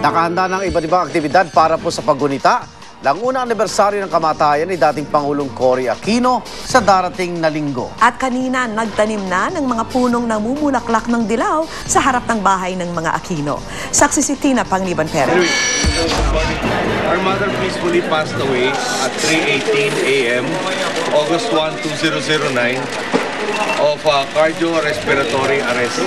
Nakahanda ng iba't ibang aktibidad para po sa paggunita ng unang anibersaryo ng kamatayan ni dating Pangulong Cory Aquino sa darating na linggo. At kanina, nagtanim na ng mga punong namumulaklak ng dilaw sa harap ng bahay ng mga Aquino. Saksi si Tina Panganiban-Perez. Our mother peacefully passed away at 3:18 a.m. August 1, 2009 of cardiorespiratory arrest.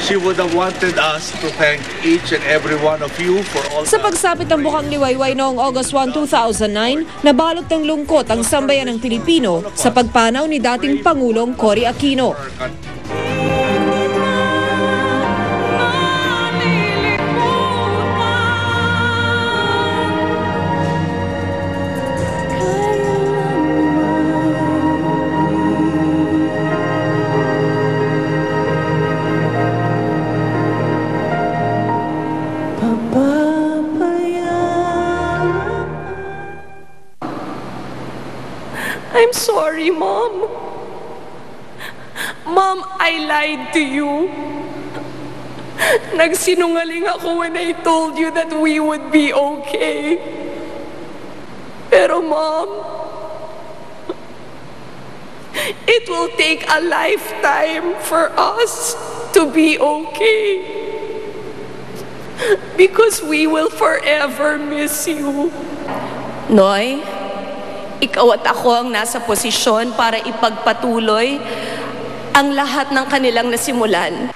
She would have wanted us to thank each and every one of you for all. Sa pagsapit ng Bukang Liwayway noong August 1, 2009, nabalot ng lungkot ang sambayan ng Pilipino sa pagpanaw ni dating Pangulong Cory Aquino. I'm sorry, Mom. Mom, I lied to you. Nagsinungaling ako when I told you that we would be okay. Pero, Mom, it will take a lifetime for us to be okay. Because we will forever miss you. Noy, ikaw at ako ang nasa posisyon para ipagpatuloy ang lahat ng kanilang nasimulan.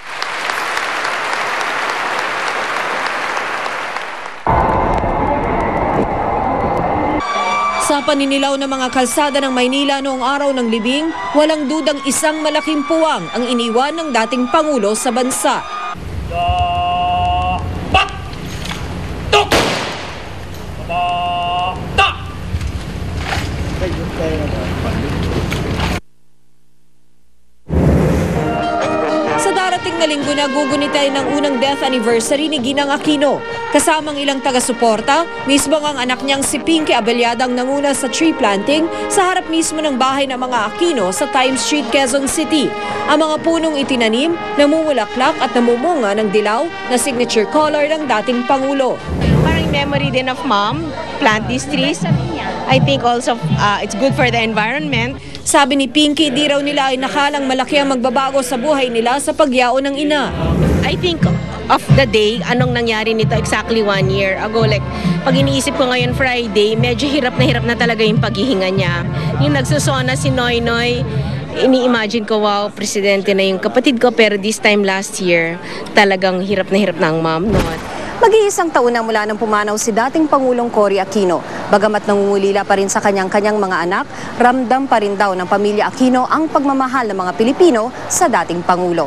Sa paninilaw ng mga kalsada ng Maynila noong araw ng libing, walang dudang isang malaking puwang ang iniwan ng dating Pangulo sa bansa. Sa darating na linggo na gugunitay ng unang death anniversary ni Ginang Aquino. Kasamang ilang taga-suporta, mismo ang anak niyang si Pinky Abellada ang nanguna sa tree planting sa harap mismo ng bahay ng mga Aquino sa Times Street, Quezon City. Ang mga punong itinanim, namumulaklak at namumunga ng dilaw na signature color ng dating Pangulo. Parang memory din of Mom, plant these trees. I think also it's good for the environment. Sabi ni Pinky, di raw nila ay nakalang malaki ang magbabago sa buhay nila sa pagyao ng ina. I think of the day, anong nangyari nito exactly 1 year ago. Like, pag iniisip ko ngayon Friday, medyo hirap na talaga yung paghihinga niya. Yung nagsusona si Noy Noy, ini-imagine ko, wow, presidente na yung kapatid ko. Pero this time last year, talagang hirap na ang mom noon. Mag-iisang taon na mula nang pumanaw si dating Pangulong Cory Aquino. Bagamat nangungulila pa rin sa kanyang mga anak, ramdam pa rin daw ng pamilya Aquino ang pagmamahal ng mga Pilipino sa dating Pangulo.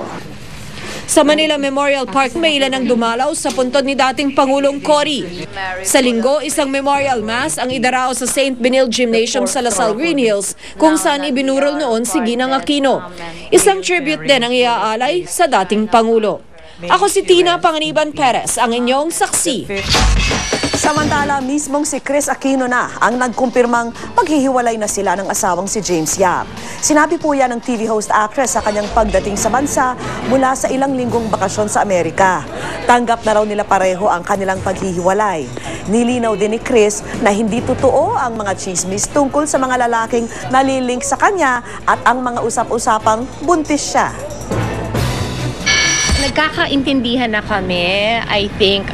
Sa Manila Memorial Park, may ilan ang dumalaw sa puntod ni dating Pangulong Cory. Sa linggo, isang memorial mass ang idarao sa St. Benil Gymnasium sa Lasal Green Hills, kung saan ibinurol noon si Ginang Aquino. Isang tribute din ang iaalay sa dating Pangulo. Ako si Tina Panganiban-Perez, ang inyong saksi. Samantala, mismong si Chris Aquino na ang nagkumpirmang paghihiwalay na sila ng asawang si James Yap. Sinabi po yan ng TV host actress sa kanyang pagdating sa bansa mula sa ilang linggong bakasyon sa Amerika. Tanggap na raw nila pareho ang kanilang paghihiwalay. Nilinaw din ni Chris na hindi totoo ang mga chismis tungkol sa mga lalaking nalilink sa kanya at ang mga usap-usapang buntis siya. Nagkakaintindihan na kami. I think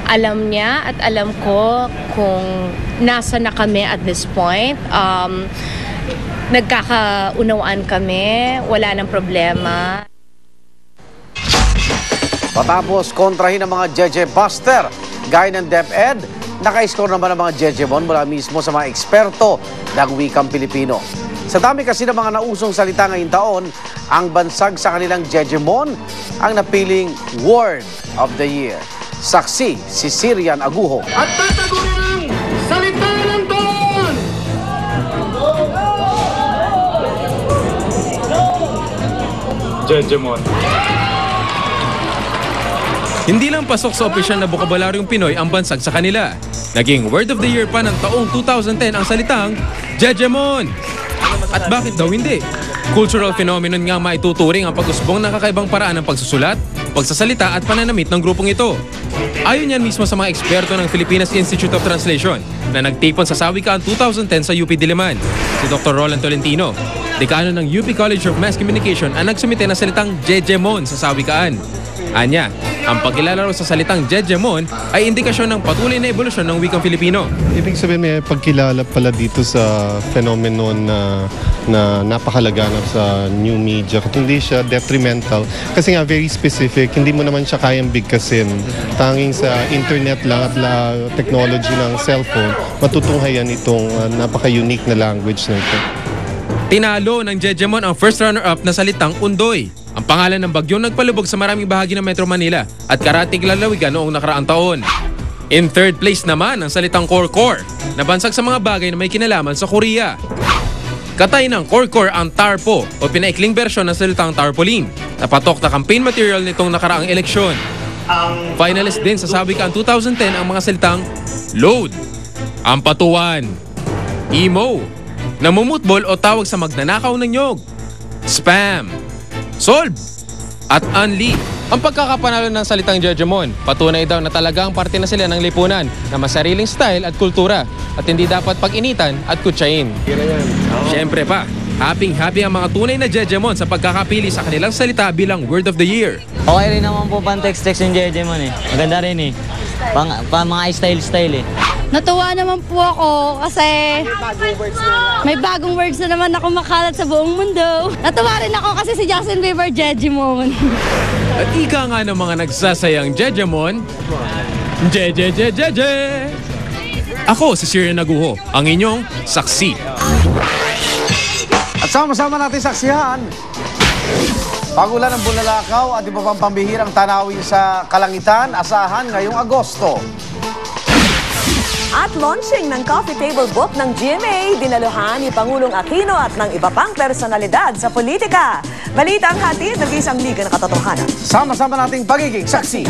alam niya at alam ko kung nasa na kami at this point. Nagkakaunawaan kami. Wala nang problema. Matapos kontrahin ng mga Jeje Buster, gaya ng DepEd, naka-score naman ang mga Jejemon mula mismo sa mga eksperto ng wikang Pilipino. Sa dami kasi ng mga nausong salita ngayong taon, ang bansag sa kanilang Jejemon ang napiling Word of the Year. Saksi si Sirian Aguho. At tatagurin ang salita ng taon! Jejemon. Hindi lang pasok sa opisyal na bokabularyong Pinoy ang bansag sa kanila. Naging Word of the Year pa ng taong 2010 ang salitang Jejemon. At bakit daw hindi? Cultural phenomenon nga maituturing ang pag-usbong ng kakaibang paraan ng pagsusulat, pagsasalita at pananamit ng grupong ito. Ayon yan mismo sa mga eksperto ng Philippines Institute of Translation na nagtipon sa Sawikaan 2010 sa UP Diliman. Si Dr. Roland Tolentino, dekano ng UP College of Mass Communication, ang nagsumite ng salitang Jejemon sa Sawikaan. Anya, ang pagkilalaro sa salitang Jejemon ay indikasyon ng patuloy na ebolusyon ng wikang Filipino. Ibig sabihin may pagkilala pala dito sa phenomenon na napakalaga na sa new media. Hindi siya detrimental kasi nga very specific. Hindi mo naman siya kayang bigkasin. Tanging sa internet lang at technology ng cellphone, matutunghayan itong napaka-unique na language na ito. Tinalo ng Jejemon ang first runner-up na salitang Undoy. Ang pangalan ng bagyong nagpalubog sa maraming bahagi ng Metro Manila at karatig lalawigan noong nakaraang taon. In third place naman ang salitang Korkor, na bansag sa mga bagay na may kinalaman sa Korea. Katay ng Korkor ang Tarpo o pinaikling bersyon ng salitang Tarpaulin, na patok na campaign material nitong nakaraang eleksyon. Finalist din sa Sawikaan 2010 ang mga salitang Load, Ampatuan, Emo, Namumutbol o tawag sa magnanakaw ng nyog, Spam, Solve, at Unli. Ang pagkakapanalo ng salitang Jejemon, patunay daw na talagang parte na sila ng lipunan na masariling style at kultura at hindi dapat pag-initan at kutsain. Siyempre pa, happy ang mga tunay na Jejemon sa pagkakapili sa kanilang salita bilang Word of the Year. Okay rin naman po pan-text-text yung Jejemon eh. Maganda rin eh. Mga style eh. Natuwa naman po ako kasi may bagong words na naman ako makalat sa buong mundo. Natuwa rin ako kasi si Justin Bieber Jejemon. At ika nga ng mga nagsasayang Jejemon, Jeje. Ako si Sir Naguho, ang inyong saksi. At sama-sama natin saksihan pagulan ng bulalakaw at iba pang pambihirang tanawin sa kalangitan, asahan ngayong Agosto. At launching ng coffee table book ng GMA, dinaluhan ni Pangulong Aquino at ng iba pang personalidad sa politika. Balita ang hatid ng isang liga ng katotohanan. Sama-sama nating pagiging saksi.